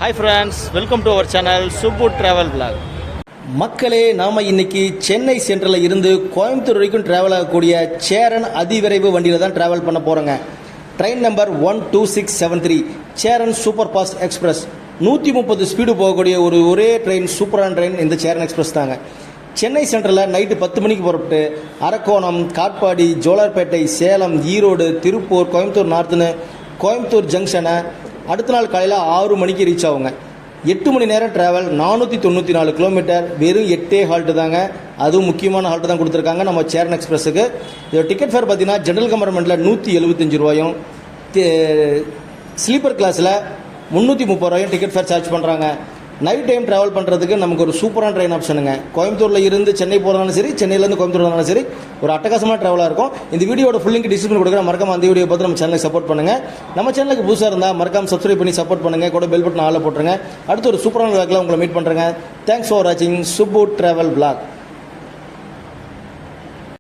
Hi friends, welcome to our channel Subbu travel vlog. மக்களே, நாம் இன்னைக்கு சென்னை சென்ட்ரலில் இருந்து கோயம்புத்தூர் வரைக்கும் ட்ராவல் ஆகக்கூடிய சேரன் அதிவிரைவு வண்டியில் தான் ட்ராவல் பண்ண போகிறோங்க. Train number 12673 Cheran super fast express. 130 speed போகக்கூடிய ஒரே ட்ரெயின், சூப்பரான ட்ரெயின் இந்த சேரன் எக்ஸ்பிரஸ் தாங்க. சென்னை சென்ட்ரலில் நைட்டு 10 மணிக்கு புறப்பட்டு அரக்கோணம், காட்பாடி, ஜோலார்பேட்டை, சேலம், ஈரோடு, திருப்பூர், கோயம்புத்தூர் நார்த்துன்னு கோயம்புத்தூர் ஜங்ஷனை அடுத்த நாள் காலையில் 6 மணிக்கு ரீச் ஆகுங்க. 8 மணி நேரம் ட்ராவல், 494 கிலோமீட்டர், வெறும் 8 ஹால்ட்டு தாங்க. அதுவும் முக்கியமான ஹால்ட்டு தான் கொடுத்துருக்காங்க நம்ம சேரன் எக்ஸ்பிரஸுக்கு. இதோட டிக்கெட் ஃபேர் பார்த்தீங்கன்னா ஜென்ரல் கம்பார்ட்மெண்ட்டில் 175 ரூபாயும், ஸ்லீப்பர் கிளாஸில் 330 ரூபாயும் டிக்கெட் ஃபேர் சார்ஜ் பண்ணுறாங்க. நைட் டைம் ட்ராவல் பண்ணுறதுக்கு நமக்கு ஒரு சூப்பரான ட்ரெயின் ஆப்ஷனுங்க. கோயம்புத்தூரில் இருந்து சென்னை போகிறதாலும் சரி, சென்னையிலேருந்து கோயம்புத்தூர் வந்தாலும் சரி, ஒரு அட்டகாசமான ட்ராவலாக இருக்கும். இந்த வீடியோட ஃபுல் லிங்க் டிஸ்கிரிப்ஷன் கொடுக்குறேன். மறக்காம அந்த வீடியோ பார்த்து நம்ம சேனலுக்கு சப்போர்ட் பண்ணுங்கள். நம்ம சேனலுக்கு புதுசாக இருந்தால் மறக்காம சப்ஸ்கிரைப் பண்ணி சப்போர்ட் பண்ணுங்கள். கூட பெல் பட்டன் ஆளில் போட்டுருங்க. அடுத்து ஒரு சூப்பரான வேக்கில் உங்களை மீட் பண்ணுறேங்க. தேங்க்ஸ் ஃபார் வாட்சிங் சுப்பு ட்ராவல் vlog.